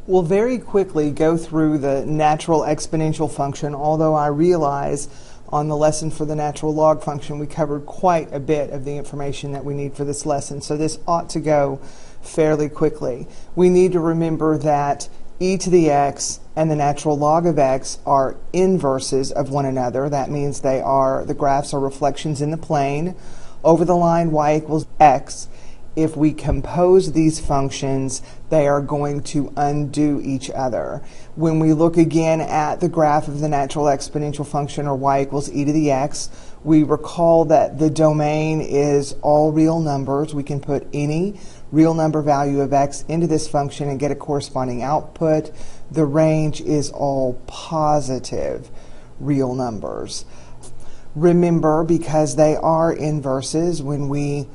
We'll very quickly go through the natural exponential function, although I realize on the lesson for the natural log function we covered quite a bit of the information that we need for this lesson, so this ought to go fairly quickly. We need to remember that e to the x and the natural log of x are inverses of one another. That means the graphs are reflections in the plane over the line y equals x. If we compose these functions, they are going to undo each other. When we look again at the graph of the natural exponential function, or y equals e to the x, we recall that the domain is all real numbers. We can put any real number value of x into this function and get a corresponding output. The range is all positive real numbers. Remember, because they are inverses, when we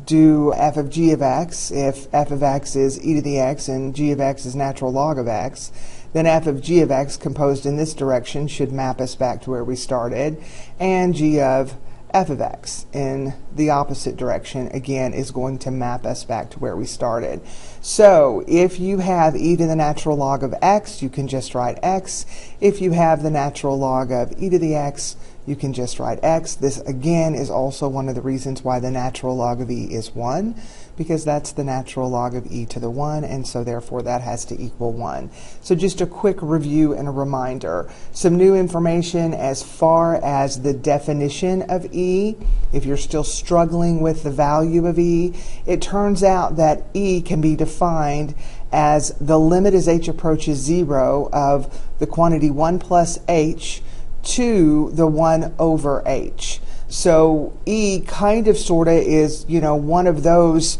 do f of g of x, if f of x is e to the x and g of x is natural log of x, then f of g of x composed in this direction should map us back to where we started, and g of f of x in the opposite direction again is going to map us back to where we started. So if you have e to the natural log of x, you can just write x. If you have the natural log of e to the x, you can just write x. This again is also one of the reasons why the natural log of e is 1, because that's the natural log of e to the 1, and so therefore that has to equal 1. So just a quick review and a reminder. Some new information as far as the definition of e. If you're still struggling with the value of e, it turns out that e can be defined as the limit as h approaches 0 of the quantity 1 plus h to the 1 over h. So e kind of sort of is, one of those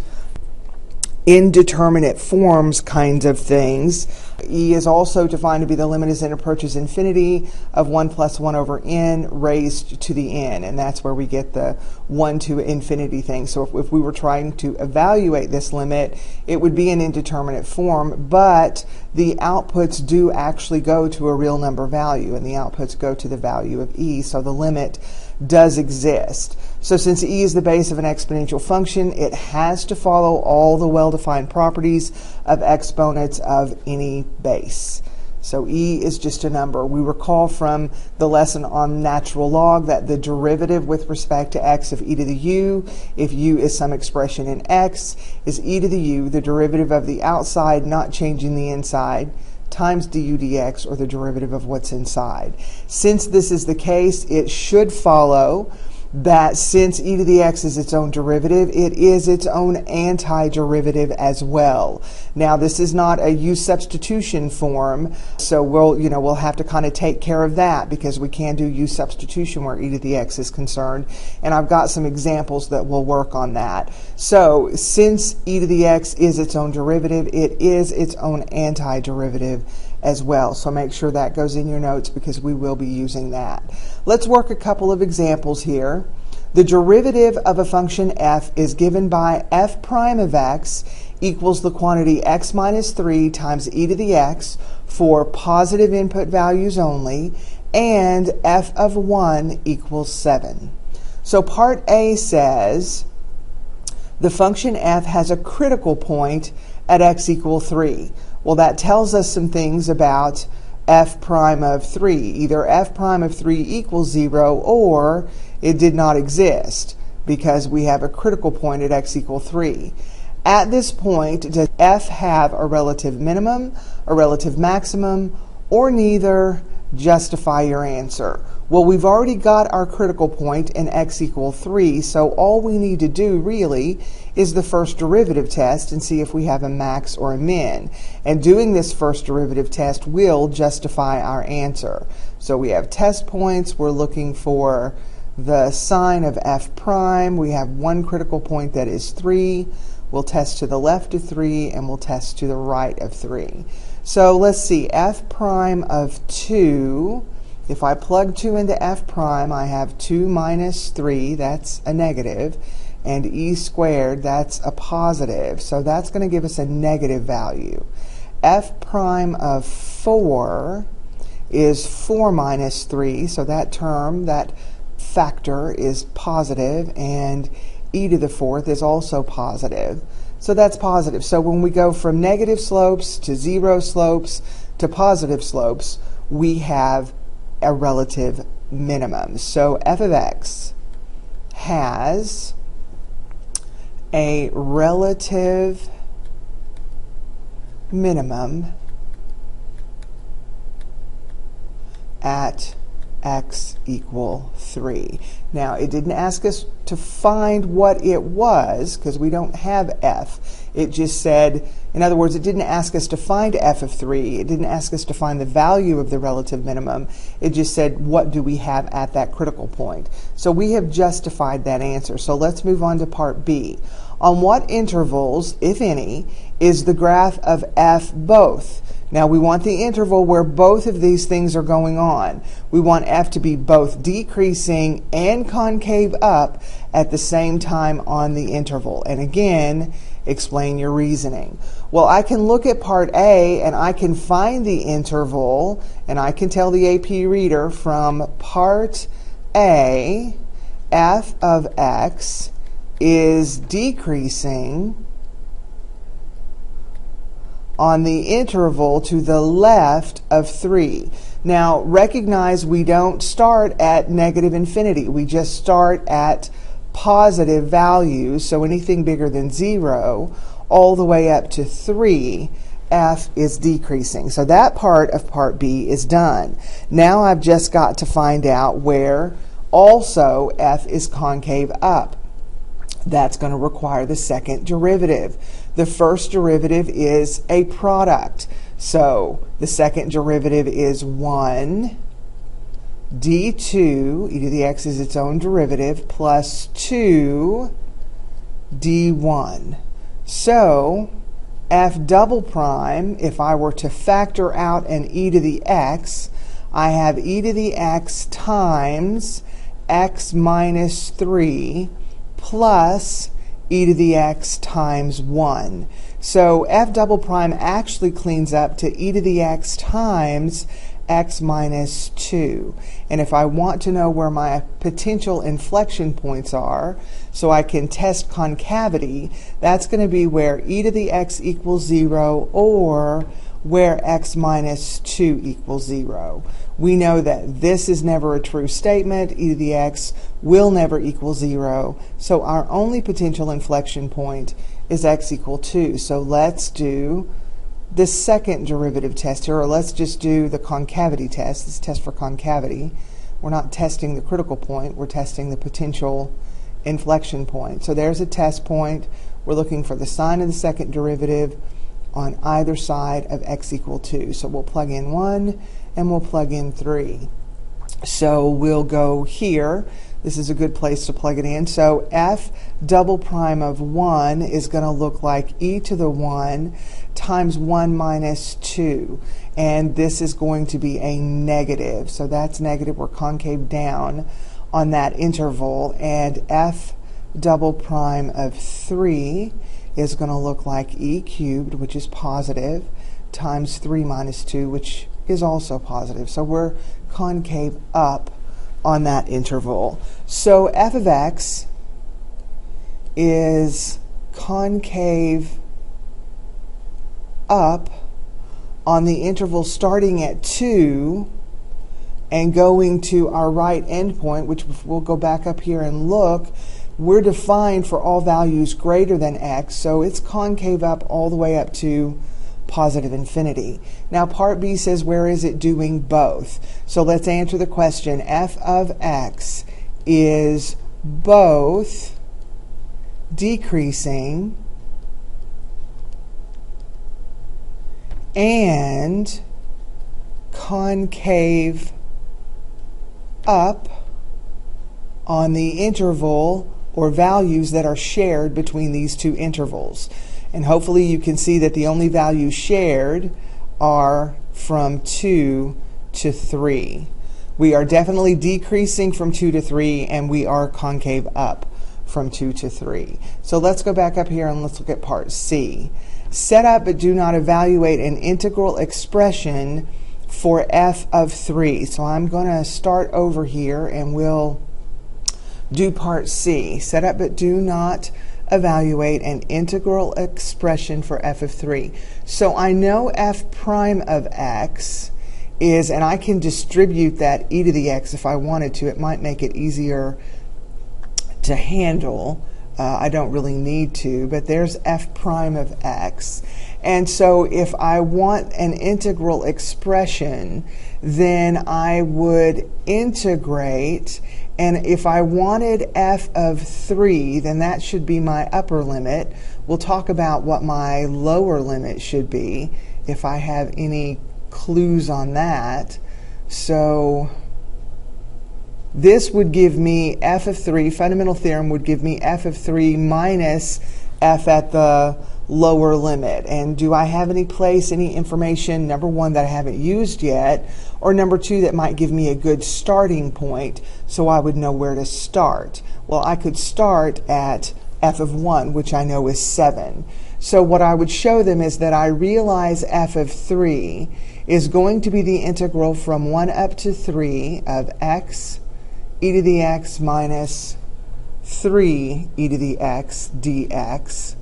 indeterminate forms kinds of things. E is also defined to be the limit as n approaches infinity of 1 plus 1 over n raised to the n, and that's where we get the 1 to infinity thing. So if we were trying to evaluate this limit, it would be an indeterminate form, but the outputs do actually go to a real number value, and the outputs go to the value of e, so the limit does exist. So since e is the base of an exponential function, it has to follow all the well-defined properties of exponents of any base. So e is just a number. We recall from the lesson on natural log that the derivative with respect to x of e to the u, if u is some expression in x, is e to the u, the derivative of the outside not changing the inside, times du dx, or the derivative of what's inside. Since this is the case, it should follow that since e to the x is its own derivative, it is its own antiderivative as well. Now, this is not a u substitution form, so we'll have to kind of take care of that, because we can do u substitution where e to the x is concerned, and I've got some examples that will work on that. So since e to the x is its own derivative, it is its own antiderivative as well. So make sure that goes in your notes, because we will be using that. Let's work a couple of examples here. The derivative of a function f is given by f prime of x equals the quantity x minus 3 times e to the x for positive input values only, and f of 1 equals 7. So part A says the function f has a critical point at x equal 3. Well, that tells us some things about f prime of 3. Either f prime of 3 equals 0, or it did not exist, because we have a critical point at x equal 3. At this point, does f have a relative minimum, a relative maximum, or neither? Justify your answer. Well, we've already got our critical point in x equal 3, so all we need to do really is the first derivative test and see if we have a max or a min. And doing this first derivative test will justify our answer. So we have test points. We're looking for the sign of f prime. We have one critical point that is 3. We'll test to the left of 3, and we'll test to the right of 3. So let's see, f prime of 2, if I plug 2 into f prime, I have 2 minus 3, that's a negative, and e squared, that's a positive. So that's going to give us a negative value. F prime of 4 is 4 minus 3, so that term, that factor is positive, and e to the fourth is also positive. So that's positive. So when we go from negative slopes to zero slopes to positive slopes, we have a relative minimum. So f of x has a relative minimum at x equal 3. Now, it didn't ask us to find what it was because we don't have f. It just said, in other words, it didn't ask us to find f of 3. It didn't ask us to find the value of the relative minimum. It just said, what do we have at that critical point? So we have justified that answer. So let's move on to part B. On what intervals, if any, is the graph of f both? Now we want the interval where both of these things are going on. We want f to be both decreasing and concave up at the same time on the interval. And again, explain your reasoning. Well, I can look at part A and I can find the interval, and I can tell the AP reader from part A, f of x is decreasing on the interval to the left of 3. Now, recognize we don't start at negative infinity. We just start at positive values, so anything bigger than 0, all the way up to 3, f is decreasing. So that part of part B is done. Now I've just got to find out where also f is concave up. That's going to require the second derivative. The first derivative is a product. So the second derivative is 1 d2, e to the x is its own derivative, plus 2 d1. So f double prime, if I were to factor out an e to the x, I have e to the x times x minus 3 plus e to the x times 1. So f double prime actually cleans up to e to the x times x minus 2. And if I want to know where my potential inflection points are, so I can test concavity, that's going to be where e to the x equals 0 or where x minus 2 equals 0. We know that this is never a true statement. E to the x will never equal 0. So our only potential inflection point is x equal 2. So let's do the second derivative test here, or let's just do the concavity test. This test for concavity. We're not testing the critical point. We're testing the potential inflection point. So there's a test point. We're looking for the sign of the second derivative on either side of x equal 2. So we'll plug in 1 and we'll plug in 3. So we'll go here. This is a good place to plug it in. So f double prime of 1 is going to look like e to the 1 times 1 minus 2. And this is going to be a negative. So that's negative. We're concave down on that interval. And f double prime of 3 is going to look like e cubed, which is positive, times 3 minus 2, which is also positive. So we're concave up on that interval. So f of x is concave up on the interval starting at 2 and going to our right endpoint, which we'll go back up here and look. We're defined for all values greater than x, so it's concave up all the way up to positive infinity. Now part B says, where is it doing both? So let's answer the question. F of x is both decreasing and concave up on the interval or values that are shared between these two intervals. And hopefully you can see that the only values shared are from 2 to 3. We are definitely decreasing from 2 to 3, and we are concave up from 2 to 3. So let's go back up here and let's look at part C. Set up but do not evaluate an integral expression for f of 3. So I'm going to start over here and we'll do part C. Set up but do not evaluate an integral expression for f of 3. So I know f prime of x is, and I can distribute that e to the x if I wanted to. It might make it easier to handle. I don't really need to, but there's f prime of x. And so if I want an integral expression, then I would integrate, and if I wanted f of 3, then that should be my upper limit. We'll talk about what my lower limit should be if I have any clues on that. So this would give me f of 3, fundamental theorem would give me f of 3 minus f at the lower limit. And do I have any place, any information, number one, that I haven't used yet, or number two, that might give me a good starting point so I would know where to start? Well, I could start at f of 1, which I know is 7. So what I would show them is that I realize f of 3 is going to be the integral from 1 up to 3 of x e to the x minus 3 e to the x dx.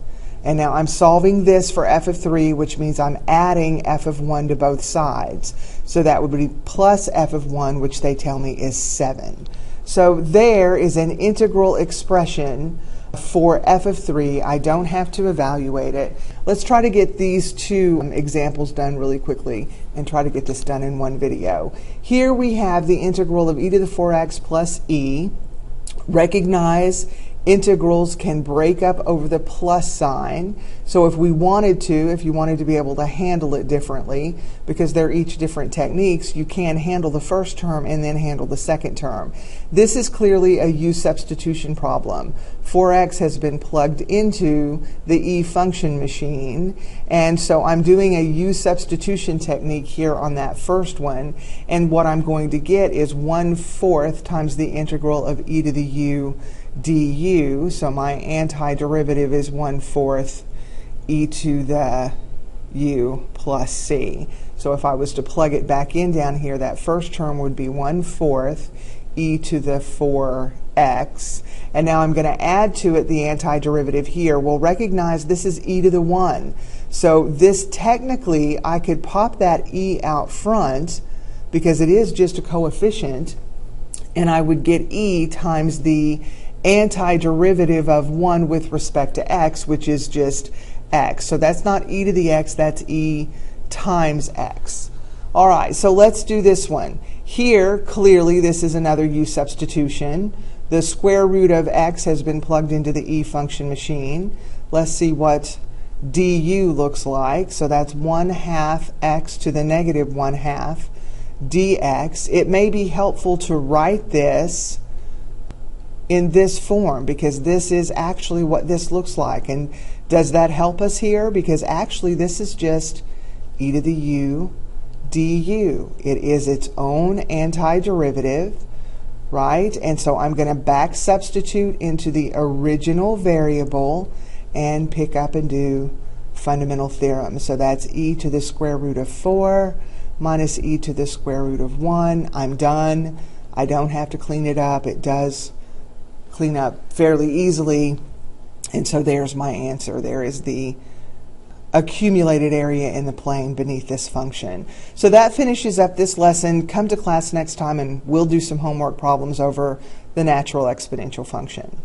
And now I'm solving this for f of 3, which means I'm adding f of 1 to both sides. So that would be plus f of 1, which they tell me is 7. So there is an integral expression for f of 3. I don't have to evaluate it. Let's try to get these two examples done really quickly and try to get this done in one video. Here we have the integral of e to the 4x plus e. Recognize integrals can break up over the plus sign. So if we wanted to, if you wanted to be able to handle it differently, because they're each different techniques, you can handle the first term and then handle the second term. This is clearly a u substitution problem. 4x has been plugged into the e function machine, and so I'm doing a u substitution technique here on that first one, and what I'm going to get is 1/4 times the integral of e to the u du. So my antiderivative is 1/4 e to the u plus c. So if I was to plug it back in down here, that first term would be 1/4 e to the 4x. And now I'm going to add to it the antiderivative here. We'll recognize this is e to the 1. So this technically, I could pop that e out front because it is just a coefficient, and I would get e times the antiderivative of 1 with respect to x, which is just x. So that's not e to the x, that's e times x. All right, so let's do this one. Here, clearly, this is another u substitution. The square root of x has been plugged into the e function machine. Let's see what du looks like. So that's 1/2 x to the negative 1/2 dx. It may be helpful to write this in this form, because this is actually what this looks like. And does that help us here? Because actually this is just e to the u du. It is its own antiderivative, right? And so I'm going to back substitute into the original variable and pick up and do fundamental theorem. So that's e to the square root of 4 minus e to the square root of 1. I'm done. I don't have to clean it up. It does clean up fairly easily, and so there's my answer. There is the accumulated area in the plane beneath this function. So that finishes up this lesson. Come to class next time and we'll do some homework problems over the natural exponential function.